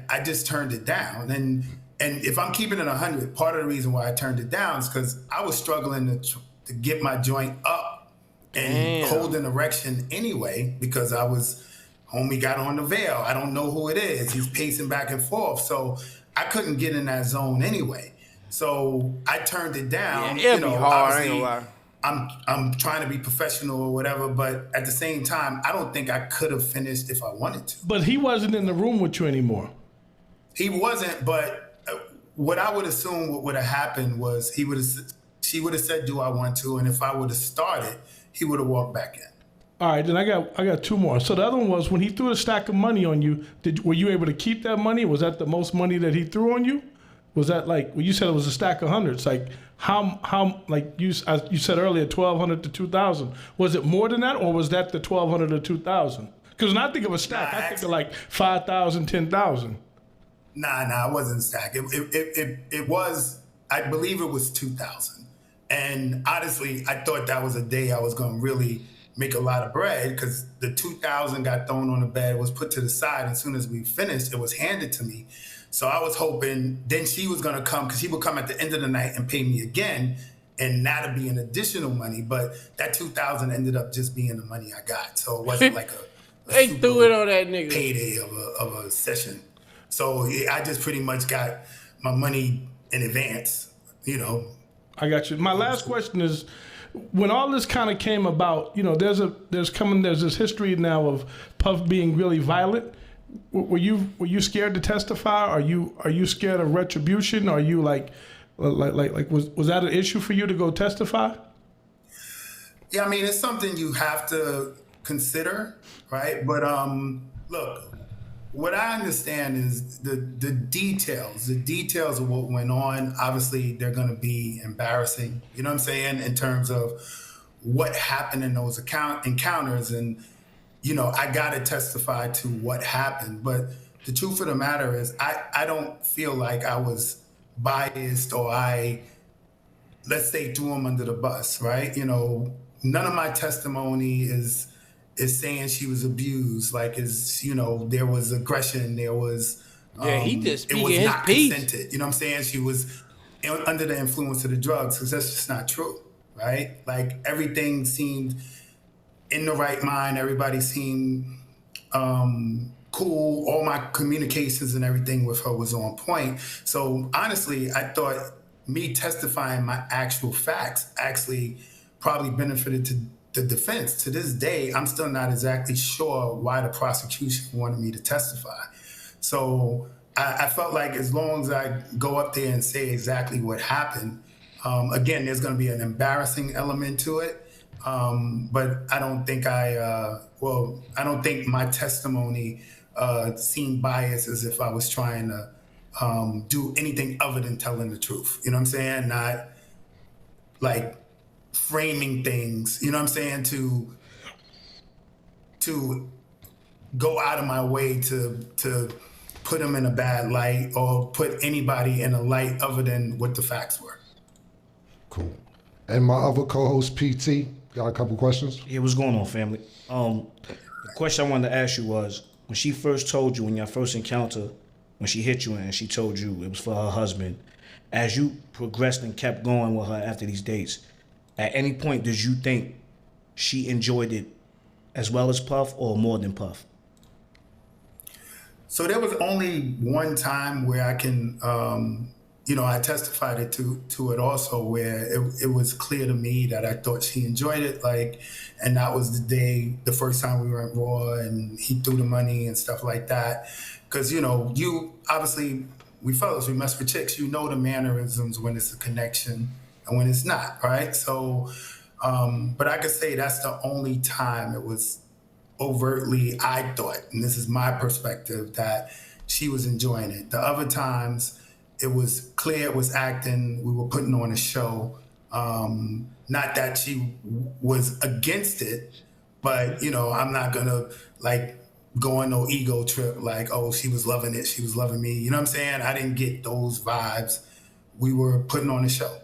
I just turned it down. And if I'm keeping it 100, part of the reason why I turned it down is because I was struggling to get my joint up and hold an erection anyway, because homie got on the veil. I don't know who it is. He's pacing back and forth. So I couldn't get in that zone anyway. So I turned it down. Yeah, it'll be hard, I ain't gonna lie. I'm trying to be professional or whatever, but at the same time, I don't think I could have finished if I wanted to. But he wasn't in the room with you anymore. He wasn't, but what I would assume what would have happened was she would have said, "Do I want to?" And if I would have started, he would have walked back in. All right, then I got two more. So the other one was, when he threw a stack of money on you, were you able to keep that money? Was that the most money that he threw on you? Was that like, well, you said it was a stack of hundreds? Like how like you said earlier, 1,200 to 2,000. Was it more than that, or was that the 1,200 to 2,000? Because when I think of a stack, Nah, I think of like 5,000, 10,000. Nah, it wasn't stack. It was, I believe it was 2,000. And honestly, I thought that was a day I was going to really make a lot of bread because the 2,000 got thrown on the bed, was put to the side. As soon as we finished, it was handed to me. So I was hoping then she was going to come because she would come at the end of the night and pay me again. And that'd be an additional money. But that 2,000 ended up just being the money I got. So it wasn't like a They threw it on that nigga. payday of a session. So yeah, I just pretty much got my money in advance, you know. I got you. My last question is, when all this kind of came about, you know, there's this history now of Puff being really violent. Were you scared to testify? Are you scared of retribution? Are you like was that an issue for you to go testify? Yeah, I mean, it's something you have to consider, right? But look, what I understand is the details of what went on. Obviously, they're going to be embarrassing. You know what I'm saying? In terms of what happened in those encounters, and you know, I got to testify to what happened. But the truth of the matter is, I don't feel like I was biased or let's say, threw him under the bus, right? You know, none of my testimony is saying she was abused, like you know, there was aggression, there was he just it was speaking his not piece. consented. You know what I'm saying? She was under the influence of the drugs, because that's just not true, right? Like everything seemed in the right mind, everybody seemed cool, all my communications and everything with her was on point. So honestly, I thought me testifying my actual facts actually probably benefited to the defense. To this day, I'm still not exactly sure why the prosecution wanted me to testify. So I felt like as long as I go up there and say exactly what happened, again, there's going to be an embarrassing element to it. But I don't think I don't think my testimony seemed biased, as if I was trying to do anything other than telling the truth. You know what I'm saying? Not like framing things, you know what I'm saying, to go out of my way to put them in a bad light or put anybody in a light other than what the facts were. Cool. And my other co-host, PT, got a couple questions? Yeah, what's going on, family? The question I wanted to ask you was, when she first told you, in your first encounter, when she hit you and she told you it was for her husband, as you progressed and kept going with her after these dates, at any point did you think she enjoyed it as well as Puff or more than Puff? So there was only one time where I can, I testified it to it also, where it was clear to me that I thought she enjoyed it, and that was the first time we were at Raw and he threw the money and stuff like that. Because, you obviously, we fellas, we mess with chicks, you know the mannerisms when it's a connection and when it's not, right? So, but I could say that's the only time it was overtly, I thought, and this is my perspective, that she was enjoying it. The other times, it was clear it was acting, we were putting on a show. Not that she was against it, but, I'm not gonna go on no ego trip she was loving it, she was loving me. You know what I'm saying? I didn't get those vibes. We were putting on a show.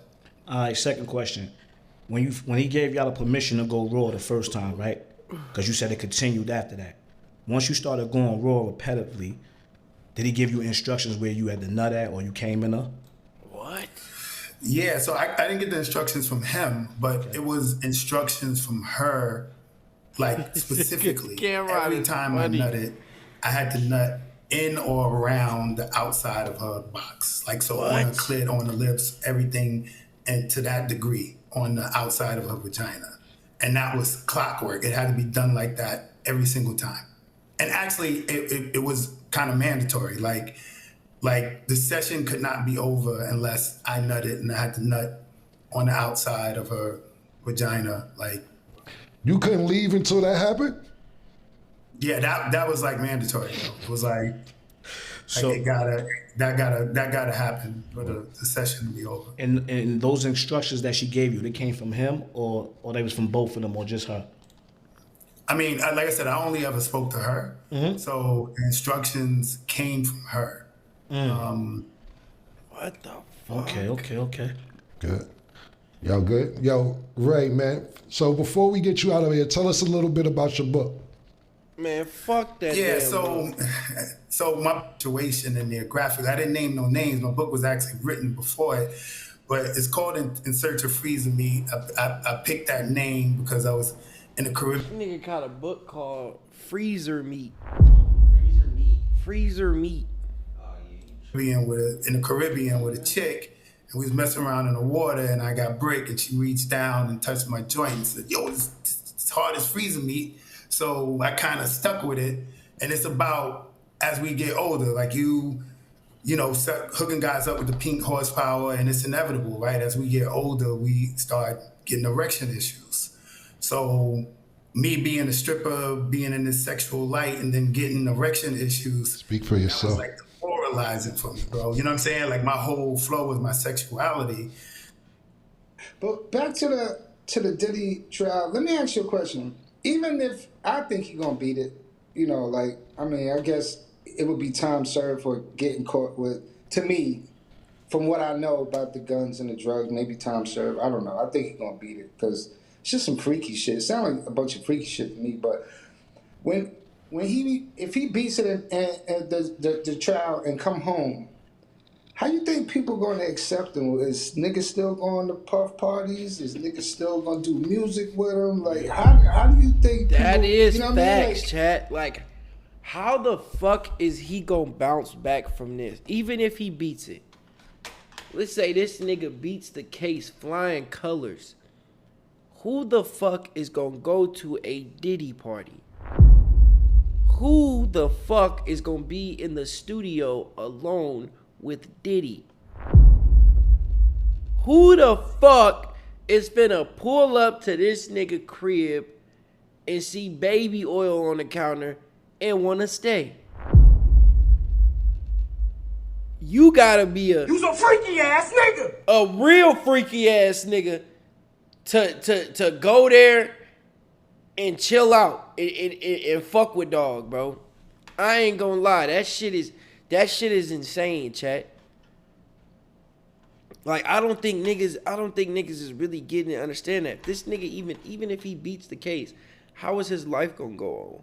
All right, second question. When he gave y'all the permission to go Raw the first time, right? Because you said it continued after that. Once you started going Raw repetitively, did he give you instructions where you had to nut at or you came in her? What? Yeah, so I didn't get the instructions from him, but it was instructions from her, specifically. Every time I nutted, I had to nut in or around the outside of her box. On her clit, on the lips, everything, and to that degree, on the outside of her vagina. And that was clockwork. It had to be done like that every single time. And actually, it was kind of mandatory. The session could not be over unless I nutted, and I had to nut on the outside of her vagina. You couldn't leave until that happened? Yeah, that was mandatory. It was so that gotta happen for the session to be over. And those instructions that she gave you, they came from him or they was from both of them or just her? I mean, like I said, I only ever spoke to her. So the instructions came from her. What the fuck? Okay. Good. Yo, good. Yo, Ray, man. So before we get you out of here, tell us a little bit about your book. Man, fuck that. Yeah, damn book. so my situation in there, graphics, I didn't name no names. My book was actually written before it, but it's called In Search of Freezer Meat. I picked that name because I was in the Caribbean. Nigga got a book called Freezer Meat. Freezer meat. Freezer Meat. Oh yeah. In the Caribbean with a chick, and we was messing around in the water, and I got brick, and she reached down and touched my joint and said, "Yo, it's hard as freezer meat." So I kind of stuck with it, and it's about as we get older, like you know, hooking guys up with the pink horsepower, and it's inevitable, right? As we get older, we start getting erection issues. So me being a stripper, being in this sexual light, and then getting erection issues. Speak for yourself. That was like demoralizing for me, bro. You know what I'm saying? Like my whole flow was my sexuality. But back to the Diddy trial, let me ask you a question. Even if I think he's gonna beat it, you know, like, I mean, I guess it would be time served for getting caught with, to me, from what I know about the guns and the drugs, maybe time served. I don't know. I think he's gonna beat it because it's just some freaky shit. It sounds like a bunch of freaky shit to me. But if he beats it and the trial and come home, how you think people going to accept him? Is niggas still going to puff parties? Is niggas still going to do music with him? Like, how do you think people, That is you know facts, what I mean? Like, chat. Like, how the fuck is he gonna bounce back from this? Even if he beats it. Let's say this nigga beats the case flying colors. Who the fuck is gonna go to a Diddy party? Who the fuck is gonna be in the studio alone with Diddy? Who the fuck is finna pull up to this nigga crib and see baby oil on the counter and wanna stay? You gotta be You some freaky ass nigga. a real freaky ass nigga to go there and chill out and fuck with dog, bro. I ain't gonna lie, that shit is insane, chat. Like, I don't think niggas is really getting to understand that. This nigga, even if he beats the case, how is his life gonna go on?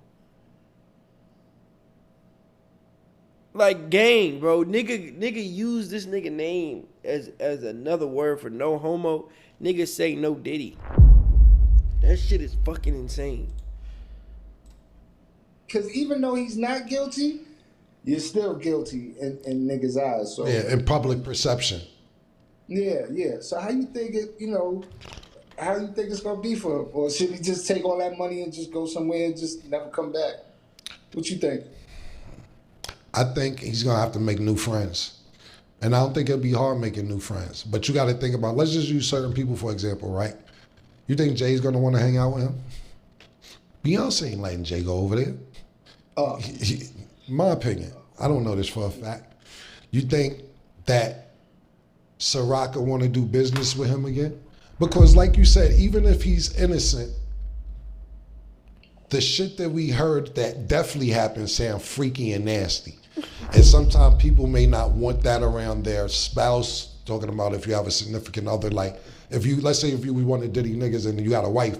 Like, gang, bro. Nigga use this nigga name as another word for no homo. Niggas say no Diddy. That shit is fucking insane. because even though he's not guilty, you're still guilty in niggas' eyes. So Yeah, in public perception. yeah. So how you think it? You know, how you think it's gonna be for him? Or should he just take all that money and just go somewhere and just never come back? What you think? I think he's gonna have to make new friends. And I don't think it'll be hard making new friends. But you gotta think about, let's just use certain people for example, right? You think Jay's gonna wanna hang out with him? Beyonce ain't letting Jay go over there. My opinion. I don't know this for a fact. You think that Ciroc will wanna do business with him again? Because like you said, even if he's innocent, the shit that we heard that definitely happened sound freaky and nasty. And sometimes people may not want that around their spouse, talking about if you have a significant other, like let's say if you one of Diddy niggas and you got a wife,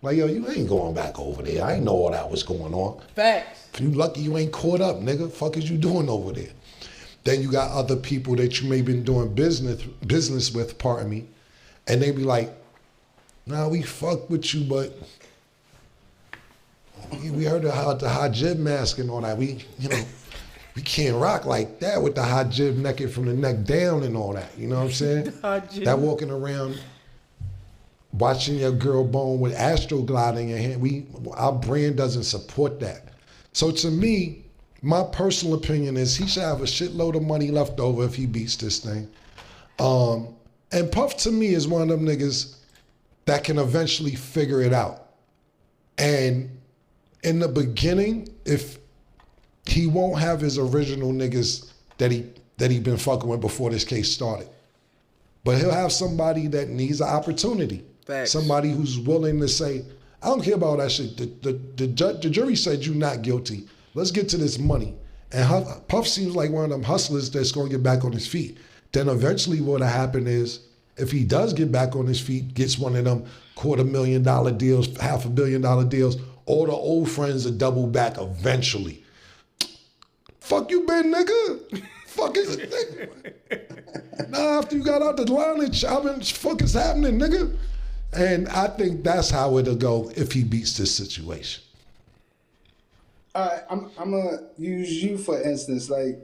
like, yo, you ain't going back over there. I ain't know all that was going on. Facts. If you lucky you ain't caught up, nigga, fuck is you doing over there? Then you got other people that you may been doing business with, pardon me, and they be like, nah, we fuck with you, but we heard about the hijab mask and all that. We can't rock like that with the hijab naked from the neck down and all that. You know what I'm saying? That walking around watching your girl bone with astroglide in your hand, our brand doesn't support that. So to me, my personal opinion is he should have a shitload of money left over if he beats this thing. And Puff to me is one of them niggas that can eventually figure it out. And in the beginning, if he won't have his original niggas that he been fucking with before this case started, but he'll have somebody that needs an opportunity. Facts. Somebody who's willing to say, I don't care about that shit. The jury said you not guilty. Let's get to this money. And Puff seems like one of them hustlers that's going to get back on his feet. Then eventually what'll happen is, if he does get back on his feet, gets one of them $250,000 deals, $500 million deals, all the old friends will double back eventually. Fuck you been, nigga. Fuck is it, nigga? Now after you got out the line and chopping, fuck is happening, nigga? And I think that's how it'll go if he beats this situation. All right, I'm gonna use you for instance, like,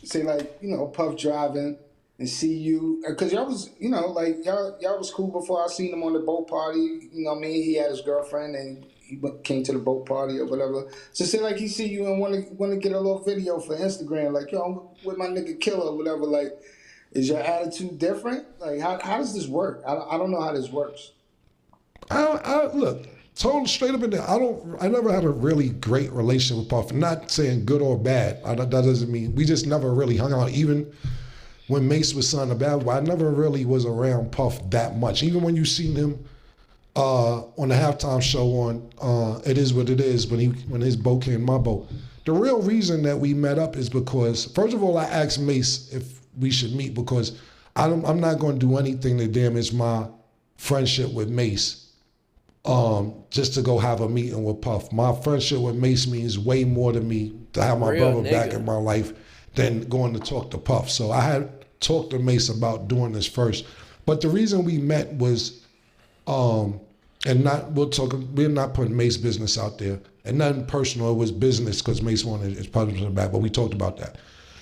say, like, you know, Puff driving and see you, because y'all was, you know, like, y'all was cool before I seen him on the boat party. You know what I mean? He had his girlfriend and he came to the boat party or whatever. So say like he see you and want to get a little video for Instagram, like, yo, I'm with my nigga Killer or whatever. Like, is your attitude different? Like, how does this work? I don't know how this works. I look, told straight up in there, I never had a really great relationship with Puff. Not saying good or bad. That doesn't mean, we just never really hung out. Even when Mace was signed to Bad Boy, I never really was around Puff that much. Even when you seen him on the halftime show on It Is What It Is, when his boat came my boat. The real reason that we met up is because, first of all, I asked Mace if we should meet because I'm not going to do anything to damage my friendship with Mace. Just to go have a meeting with Puff. My friendship with Mace means way more to me to have my Real brother back in my life than going to talk to Puff. So I had talked to Mace about doing this first. But the reason we met was, we're not putting Mace business out there. And nothing personal, it was business because Mace wanted his publishing back, but we talked about that.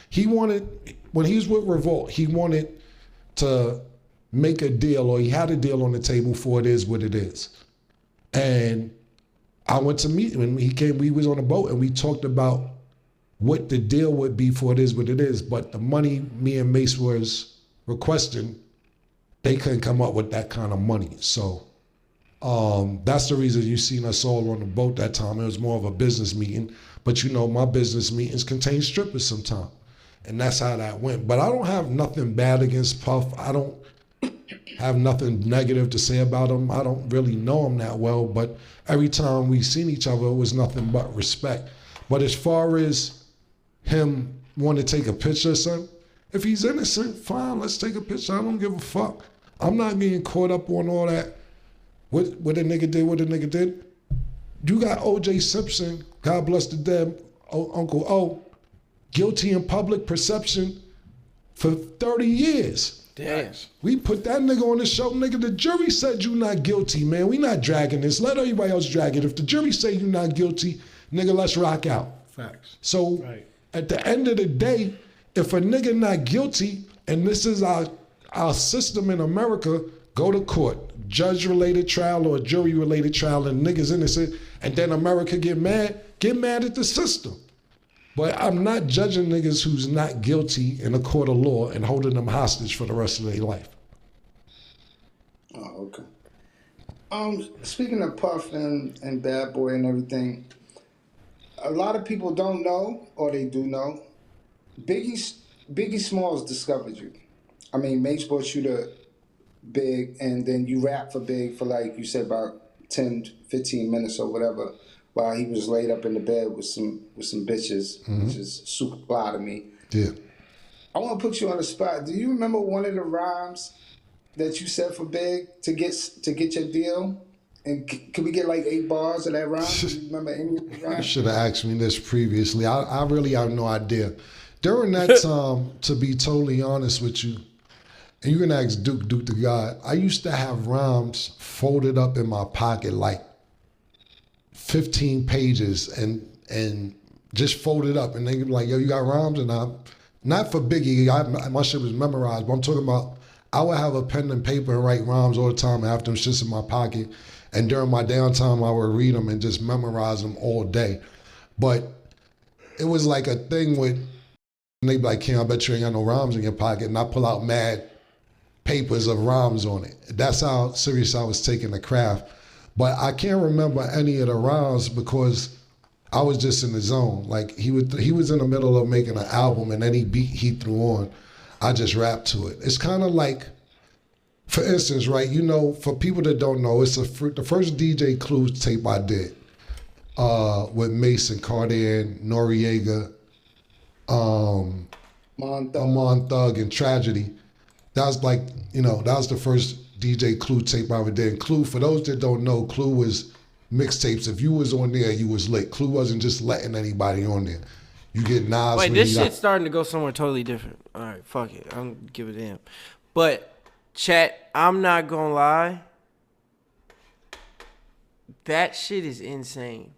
He wanted, when he was with Revolt, he wanted to make a deal, or he had a deal on the table for It Is What It Is. And I went to meet him and he came, we was on a boat and we talked about what the deal would be for It Is What It Is. But the money me and Mace was requesting, they couldn't come up with that kind of money. So that's the reason you seen us all on the boat that time. It was more of a business meeting. But you know, my business meetings contain strippers sometimes. And that's how that went. But I don't have nothing bad against Puff. I don't have nothing negative to say about him. I don't really know him that well, but every time we seen each other, it was nothing but respect. But as far as him wanting to take a picture or something, if he's innocent, fine, let's take a picture. I don't give a fuck. I'm not getting caught up on all that. What a nigga did. You got O.J. Simpson, God bless the dead, Uncle O, guilty in public perception for 30 years. Damn. We put that nigga on the show, nigga. The jury said you not guilty, man. We not dragging this. Let everybody else drag it. If the jury say you not guilty, nigga, let's rock out. Facts. So at the end of the day, if a nigga not guilty, and this is our system in America, go to court, judge-related trial or jury-related trial, and niggas innocent, and then America get mad at the system. But I'm not judging niggas who's not guilty in a court of law and holding them hostage for the rest of their life. Oh, okay. Speaking of Puff and Bad Boy and everything, a lot of people don't know, or they do know, Biggie Smalls discovered you. I mean, Mace brought you to Big, and then you rap for Big for, like you said, about 10, 15 minutes or whatever, while he was laid up in the bed with some bitches, which is super fly to me. Yeah. I want to put you on the spot. Do you remember one of the rhymes that you said for Big to get your deal? And can we get like 8 bars of that rhyme? Do you remember any of the rhymes? You should have asked me this previously. I really have no idea. During that time, to be totally honest with you, and you can ask Duke the God, I used to have rhymes folded up in my pocket like 15 pages and just folded up, and they be like, yo, you got rhymes? And I'm not for Biggie, my shit was memorized, but I'm talking about I would have a pen and paper and write rhymes all the time and have them shits in my pocket, and during my downtime I would read them and just memorize them all day. But it was like a thing with, and they be like, Ken, I bet you ain't got no rhymes in your pocket, and I pull out mad papers of rhymes on it. That's how serious I was taking the craft. But I can't remember any of the rhymes because I was just in the zone. Like he was in the middle of making an album, and any beat he threw on, I just rapped to it. It's kind of like For instance, right, you know, for people that don't know, it's the first DJ Clue tape I did with Mason, Cartier, Noriega, Amon Thug, and Tragedy. That was like, you know, that was the first DJ Clue tape I ever did. And Clue, for those that don't know, Clue was mixtapes. If you was on there, you was lit. Clue wasn't just letting anybody on there. You get Nas. Wait, this shit's starting to go somewhere totally different. All right, fuck it. I'm gonna give it to him. But, chat, I'm not gonna lie. That shit is insane.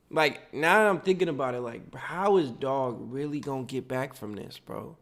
Like, now that I'm thinking about it, like, how is Dog really gonna get back from this, bro?